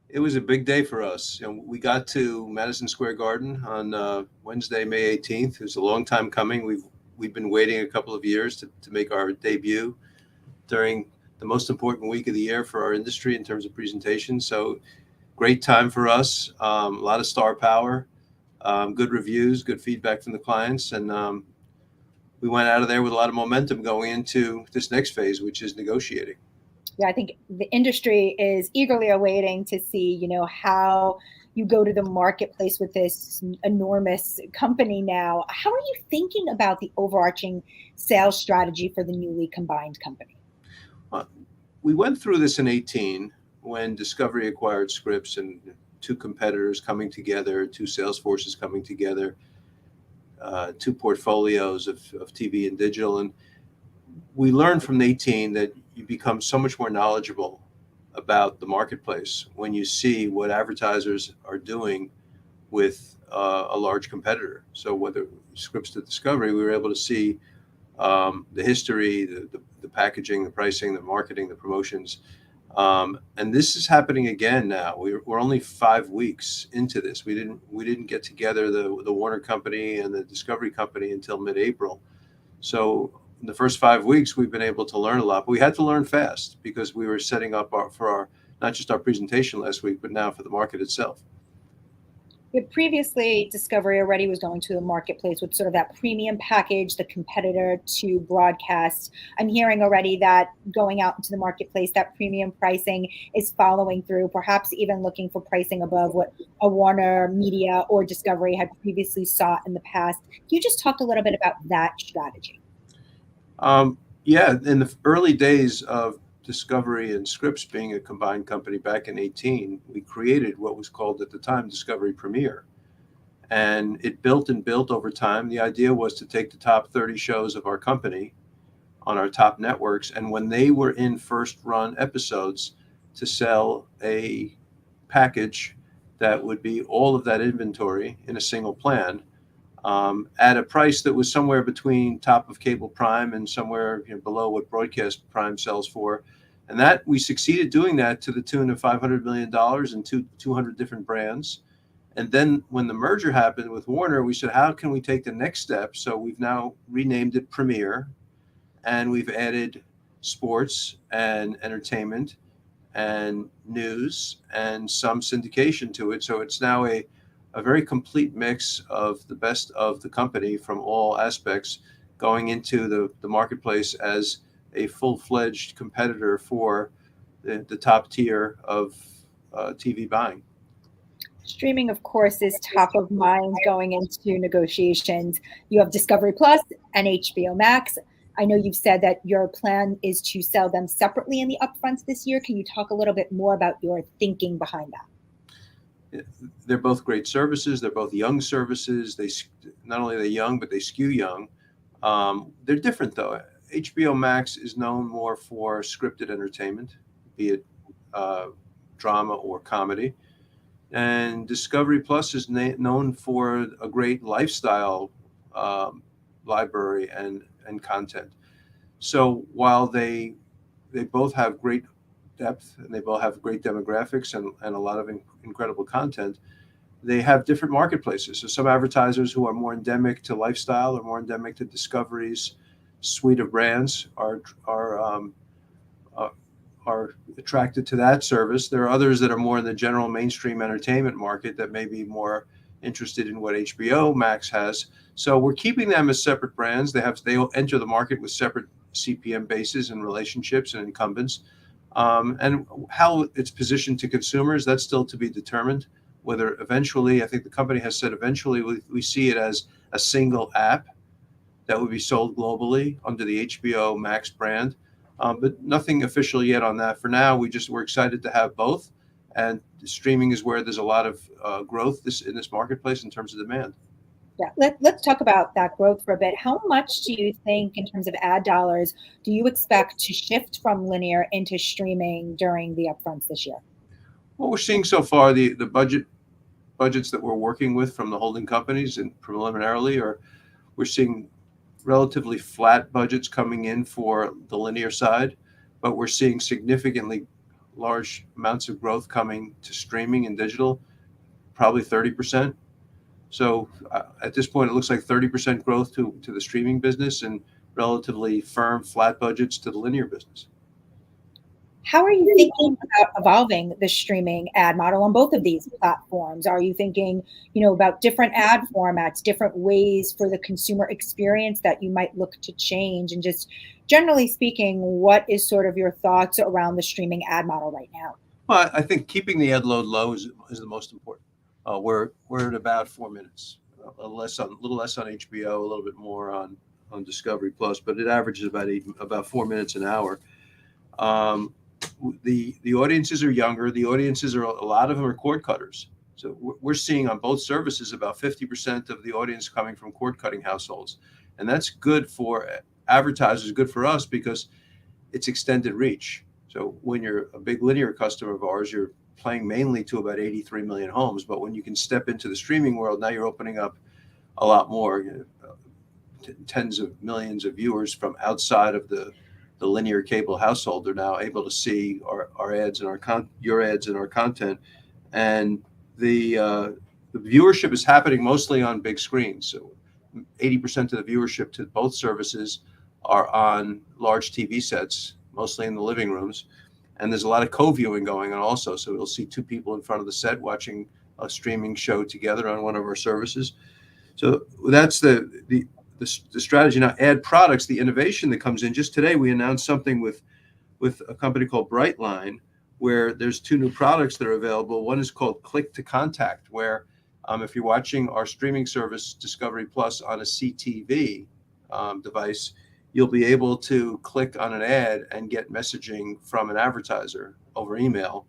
It was a big day for us. And we got to Madison Square Garden on Wednesday, May 18th. It was a long time coming. We've been waiting a couple of years to make our debut during the most important week of the year for our industry in terms of presentation. So great time for us. A lot of star power, good reviews, good feedback from the clients. And we went out of there with a lot of momentum going into this next phase, which is negotiating. Yeah, I think the industry is eagerly awaiting to see, how you go to the marketplace with this enormous company now. How are you thinking about the overarching sales strategy for the newly combined company? We went through this in 2018 when Discovery acquired Scripps, and two competitors coming together, two sales forces coming together, two portfolios of TV and digital. And we learned from 18 that you become so much more knowledgeable about the marketplace when you see what advertisers are doing with a large competitor. So whether scripts to discovery, we were able to see the history, the packaging, the pricing, the marketing, the promotions. And this is happening again now. We're only 5 weeks into this. We didn't get together the Warner company and the Discovery company until mid-April. So in the first 5 weeks, we've been able to learn a lot. But we had to learn fast because we were setting up for our not just our presentation last week, but now for the market itself. Previously, Discovery already was going to the marketplace with sort of that premium package, the competitor to broadcast. I'm hearing already that going out into the marketplace, that premium pricing is following through, perhaps even looking for pricing above what a Warner Media or Discovery had previously sought in the past. Can you just talk a little bit about that strategy? Yeah, in the early days of Discovery and Scripps being a combined company back in 18, we created what was called at the time Discovery Premiere. And it built and built over time. The idea was to take the top 30 shows of our company on our top networks, and when they were in first run episodes, to sell a package that would be all of that inventory in a single plan, at a price that was somewhere between top of cable prime and somewhere below what broadcast prime sells for. And that we succeeded doing that to the tune of $500 million and 200 different brands. And then when the merger happened with Warner, we said, how can we take the next step? So we've now renamed it Premiere, and we've added sports and entertainment and news and some syndication to it. So it's now a very complete mix of the best of the company from all aspects going into the marketplace as a full-fledged competitor for the top tier of TV buying. Streaming, of course, is top of mind going into negotiations. You have Discovery Plus and HBO Max. I know you've said that your plan is to sell them separately in the upfronts this year. Can you talk a little bit more about your thinking behind that? They're both great services. They're both young services. They not only are they young, but they skew young. They're different though. HBO Max is known more for scripted entertainment, be it drama or comedy. And Discovery Plus is known for a great lifestyle library and content. So while they both have great depth and they both have great demographics and a lot of incredible content, they have different marketplaces. So some advertisers who are more endemic to lifestyle or more endemic to Discovery's suite of brands are attracted to that service. There are others that are more in the general mainstream entertainment market that may be more interested in what HBO Max has. So we're keeping them as separate brands. They enter the market with separate CPM bases and relationships and incumbents. And how it's positioned to consumers, that's still to be determined. Whether eventually, I think the company has said eventually we see it as a single app that would be sold globally under the HBO Max brand. But nothing official yet on that. For now, we're excited to have both, and streaming is where there's a lot of growth in this marketplace in terms of demand. Yeah, let's talk about that growth for a bit. How much do you think, in terms of ad dollars, do you expect to shift from linear into streaming during the upfronts this year? What we're seeing so far, the budgets that we're working with from the holding companies and preliminarily we're seeing relatively flat budgets coming in for the linear side, but we're seeing significantly large amounts of growth coming to streaming and digital, probably 30%. So at this point, it looks like 30% growth to the streaming business and relatively firm flat budgets to the linear business. How are you thinking about evolving the streaming ad model on both of these platforms? Are you thinking, about different ad formats, different ways for the consumer experience that you might look to change? And just generally speaking, what is sort of your thoughts around the streaming ad model right now? Well, I think keeping the ad load low is the most important. We're at about 4 minutes, a little less on HBO, a little bit more on Discovery Plus, but it averages about 4 minutes an hour. The audiences are younger. The audiences a lot of them are cord cutters. So we're seeing on both services about 50% of the audience coming from cord cutting households, and that's good for advertisers, good for us because it's extended reach. So when you're a big linear customer of ours, you're playing mainly to about 83 million homes. But when you can step into the streaming world, now you're opening up a lot more, tens of millions of viewers from outside of the linear cable household are now able to see our ads and your ads and our content. And the viewership is happening mostly on big screens. So 80% of the viewership to both services are on large TV sets, mostly in the living rooms. And there's a lot of co-viewing going on also. So we'll see two people in front of the set watching a streaming show together on one of our services. So that's the strategy. Now, ad products, the innovation that comes in. Just today, we announced something with a company called Brightline, where there's two new products that are available. One is called Click to Contact, where if you're watching our streaming service, Discovery Plus, on a CTV device, you'll be able to click on an ad and get messaging from an advertiser over email.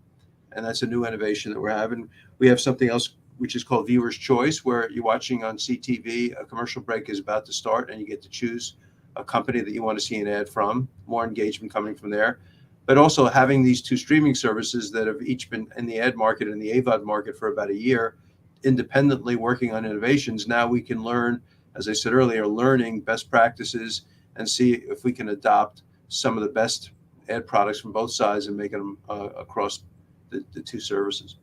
And that's a new innovation that we're having. We have something else which is called Viewer's Choice, where you're watching on CTV, a commercial break is about to start, and you get to choose a company that you want to see an ad from, more engagement coming from there. But also having these two streaming services that have each been in the ad market and the AVOD market for about a year, independently working on innovations. Now we can learn, as I said earlier, learning best practices and see if we can adopt some of the best ad products from both sides and make them across the two services.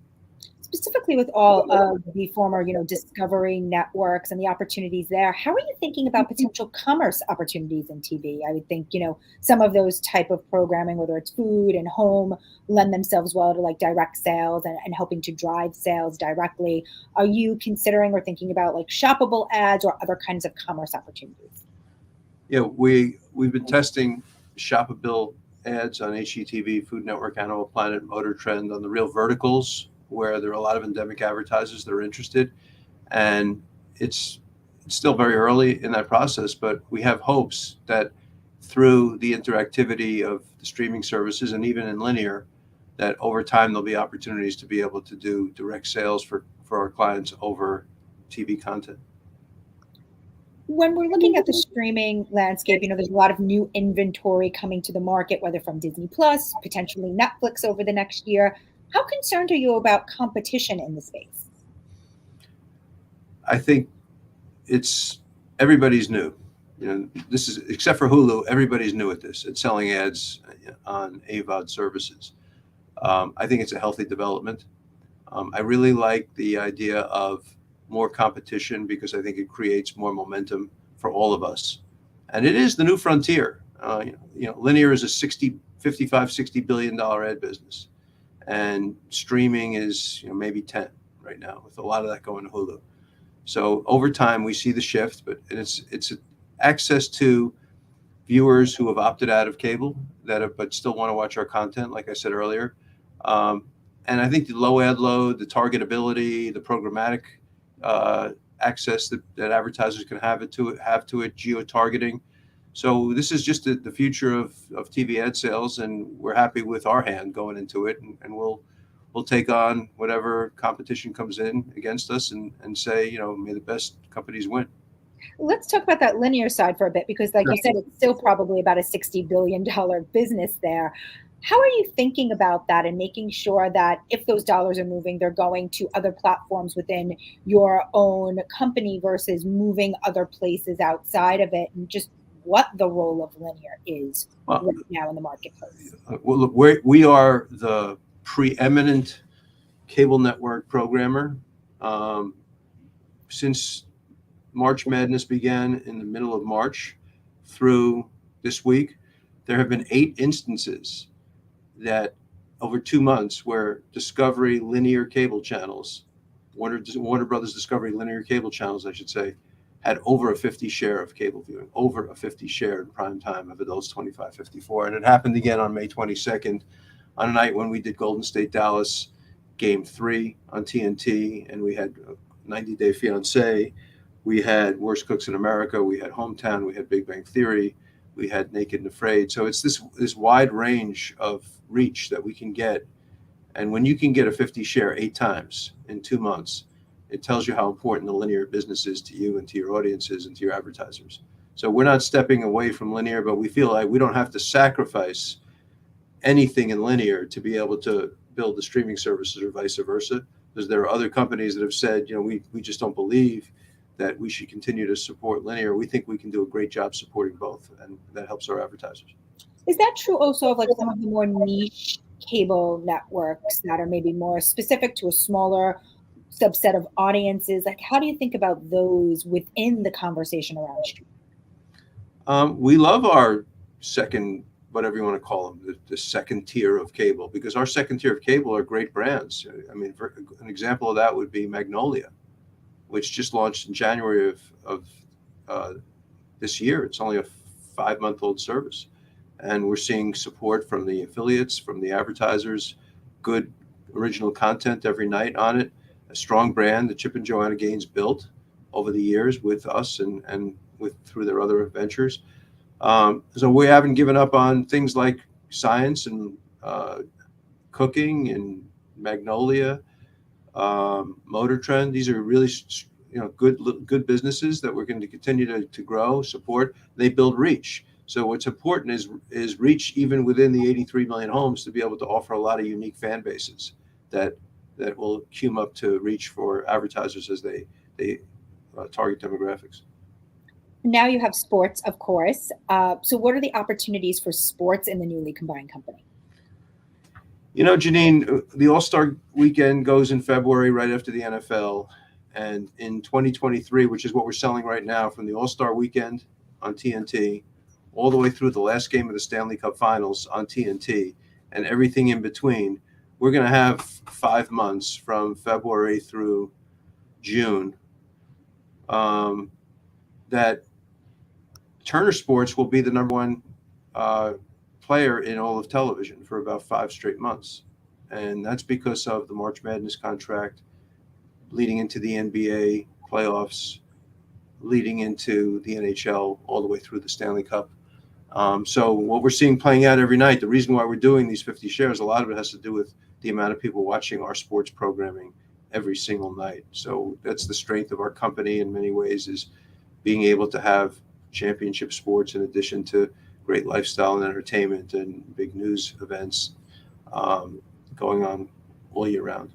Specifically with all of the former, Discovery networks and the opportunities there, how are you thinking about potential commerce opportunities in TV? I would think, some of those type of programming, whether it's food and home, lend themselves well to like direct sales and helping to drive sales directly. Are you considering or thinking about like shoppable ads or other kinds of commerce opportunities? Yeah, we've been testing shoppable ads on HGTV, Food Network, Animal Planet, Motor Trend, on the real verticals where there are a lot of endemic advertisers that are interested. And it's still very early in that process, but we have hopes that through the interactivity of the streaming services and even in linear, that over time there'll be opportunities to be able to do direct sales for our clients over TV content. When we're looking at the streaming landscape, there's a lot of new inventory coming to the market, whether from Disney Plus, potentially Netflix over the next year. How concerned are you about competition in the space? I think everybody's new. This is, except for Hulu, everybody's new at this. It's selling ads on AVOD services. I think it's a healthy development. I really like the idea of more competition because I think it creates more momentum for all of us. And it is the new frontier. Linear is a $55-60 billion ad business. And streaming is maybe 10 right now, with a lot of that going to Hulu. So over time we see the shift, but it's access to viewers who have opted out of cable but still want to watch our content, like I said earlier. And I think the low ad load, the targetability, the programmatic access that advertisers can have to it, geo-targeting. So this is just the future of TV ad sales, and we're happy with our hand going into it, and we'll take on whatever competition comes in against us and say, may the best companies win. Let's talk about that linear side for a bit, because like you said, it's still probably about a $60 billion business there. How are you thinking about that and making sure that if those dollars are moving, they're going to other platforms within your own company versus moving other places outside of it, and just what the role of linear is right now in the marketplace? Well, look, we are the preeminent cable network programmer. Since March Madness began in the middle of March through this week, there have been 8 instances that over 2 months where Discovery linear cable channels, Warner Brothers Discovery linear cable channels, I should say, had over a 50 share of cable viewing, over a 50 share in prime time of adults 25-54. And it happened again on May 22nd, on a night when we did Golden State Dallas Game 3 on TNT, and we had 90 Day Fiancé, we had Worst Cooks in America, we had Hometown, we had Big Bang Theory, we had Naked and Afraid. So it's this wide range of reach that we can get. And when you can get a 50 share 8 times in 2 months, it tells you how important the linear business is to you and to your audiences and to your advertisers. So we're not stepping away from linear, but we feel like we don't have to sacrifice anything in linear to be able to build the streaming services or vice versa. Because there are other companies that have said, we just don't believe that we should continue to support linear. We think we can do a great job supporting both, and that helps our advertisers. Is that true also of like some of the more niche cable networks that are maybe more specific to a smaller subset of audiences? Like, how do you think about those within the conversation around streaming? We love our second, whatever you want to call them, the second tier of cable, because our second tier of cable are great brands. I mean, an example of that would be Magnolia, which just launched in January of this year. It's only a 5-month-old service. And we're seeing support from the affiliates, from the advertisers, good original content every night on it, a strong brand that Chip and Joanna Gaines built over the years with us and through their other ventures. So we haven't given up on things like science and cooking and Magnolia, Motor Trend. These are really good businesses that we're going to continue to grow, support. They build reach. So what's important is reach even within the 83 million homes to be able to offer a lot of unique fan bases that will queue up to reach for advertisers as they target demographics. Now you have sports, of course. So what are the opportunities for sports in the newly combined company? Janine, the All-Star weekend goes in February right after the NFL. And in 2023, which is what we're selling right now, from the All-Star weekend on TNT all the way through the last game of the Stanley Cup Finals on TNT and everything in between, we're going to have 5 months from February through June that Turner Sports will be the number one player in all of television for about 5 straight months. And that's because of the March Madness contract leading into the NBA playoffs, leading into the NHL, all the way through the Stanley Cup. So what we're seeing playing out every night, the reason why we're doing these 50 shares, a lot of it has to do with the amount of people watching our sports programming every single night. So that's the strength of our company in many ways, is being able to have championship sports in addition to great lifestyle and entertainment and big news events going on all year round.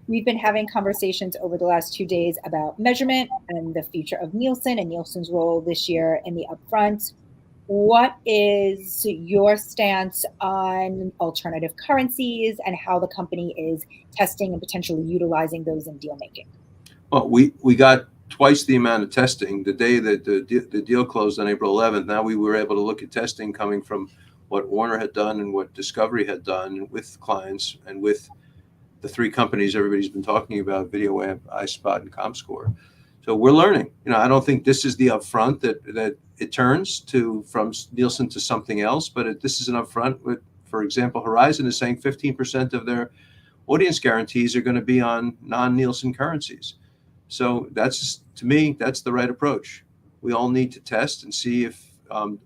We've been having conversations over the last 2 days about measurement and the future of Nielsen and Nielsen's role this year in the upfront. What is your stance on alternative currencies and how the company is testing and potentially utilizing those in deal making? Well, we got twice the amount of testing the day that the deal closed on April 11th. Now we were able to look at testing coming from what Warner had done and what Discovery had done with clients and with the 3 companies everybody's been talking about, VideoAmp, iSpot, and ComScore. So we're learning. I don't think this is the upfront that it turns from Nielsen to something else, but this is an upfront with, for example, Horizon is saying 15% of their audience guarantees are going to be on non-Nielsen currencies. So to me, that's the right approach. We all need to test and see if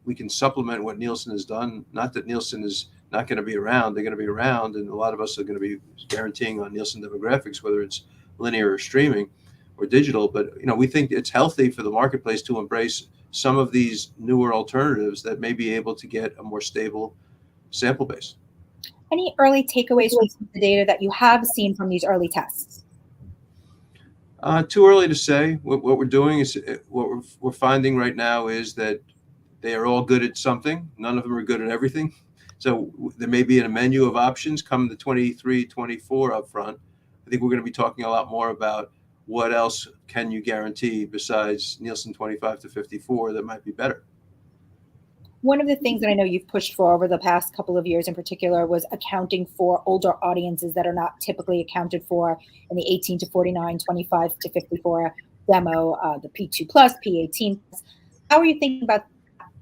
we can supplement what Nielsen has done. Not that Nielsen is not going to be around. They're going to be around, and a lot of us are going to be guaranteeing on Nielsen demographics, whether it's linear or streaming or digital. But we think it's healthy for the marketplace to embrace some of these newer alternatives that may be able to get a more stable sample base. Any early takeaways from the data that you have seen from these early tests? Too early to say. What we're doing is what we're finding right now is that they are all good at something. None of them are good at everything. So there may be a menu of options come the 23, 24 upfront. I think we're going to be talking a lot more about what else can you guarantee besides Nielsen 25 to 54 that might be better. One of the things that I know you've pushed for over the past couple of years in particular was accounting for older audiences that are not typically accounted for in the 18 to 49, 25 to 54 demo, the P2 plus, P18 plus. How are you thinking about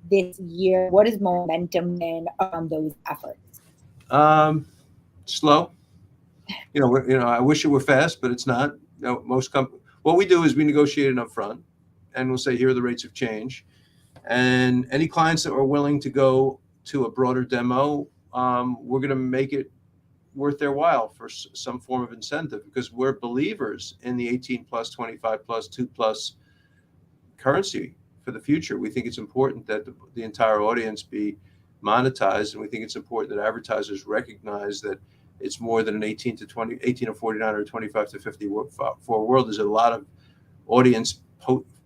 this year? What is momentum in those efforts? Slow. I wish it were fast, but it's not. What we do is we negotiate it up front, and we'll say here are the rates of change. And any clients that are willing to go to a broader demo, we're going to make it worth their while for some form of incentive, because we're believers in the 18 plus, 25 plus, 2 plus currency for the future. We think it's important that the entire audience be monetized, and we think it's important that advertisers recognize that it's more than an 18 to 49 or 25 to 54 world. There's a lot of audience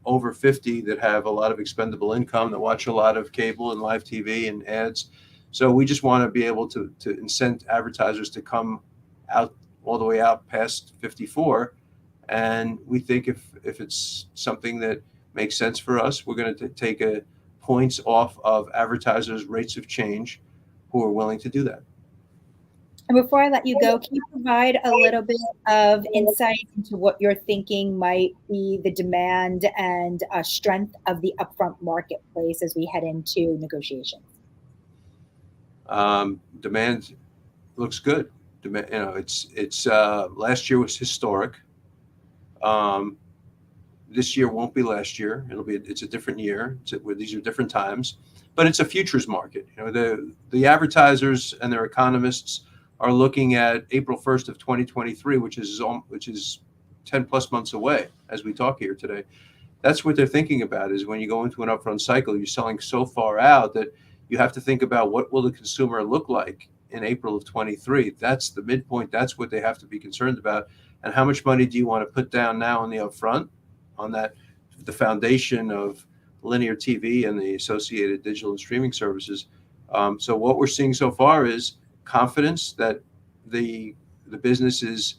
over 50 that have a lot of expendable income, that watch a lot of cable and live TV and ads. So we just want to be able to incent advertisers to come out all the way out past 54. And we think if it's something that makes sense for us, we're going to take points off of advertisers' rates of change who are willing to do that. And before I let you go, can you provide a little bit of insight into what you're thinking might be the demand and strength of the upfront marketplace as we head into negotiations? Demand looks good. Demand, it's last year was historic. This year won't be last year. It's a different year. These are different times, but it's a futures market. The advertisers and their economists are looking at April 1st of 2023, which is 10 plus months away as we talk here today. That's what they're thinking about, is when you go into an upfront cycle, you're selling so far out that you have to think about what will the consumer look like in April of 23. That's the midpoint. That's what they have to be concerned about. And how much money do you want to put down now on the upfront, on the foundation of linear TV and the associated digital and streaming services? So what we're seeing so far is confidence that the business is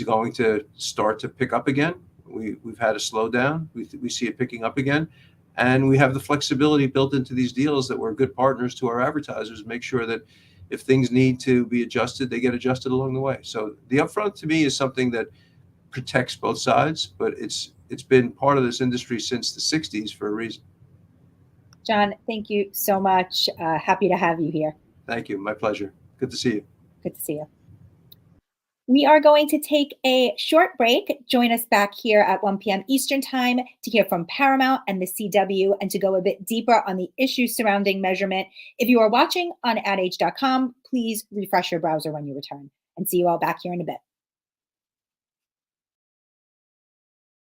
going to start to pick up again. We've had a slowdown. We see it picking up again, and we have the flexibility built into these deals that we're good partners to our advertisers. Make sure that if things need to be adjusted, they get adjusted along the way. So the upfront to me is something that protects both sides, but it's been part of this industry since the 60s for a reason. John, thank you so much. Happy to have you here. Thank you. My pleasure. Good to see you. Good to see you. We are going to take a short break. Join us back here at 1 p.m. Eastern Time to hear from Paramount and the CW and to go a bit deeper on the issues surrounding measurement. If you are watching on adage.com, please refresh your browser when you return, and see you all back here in a bit.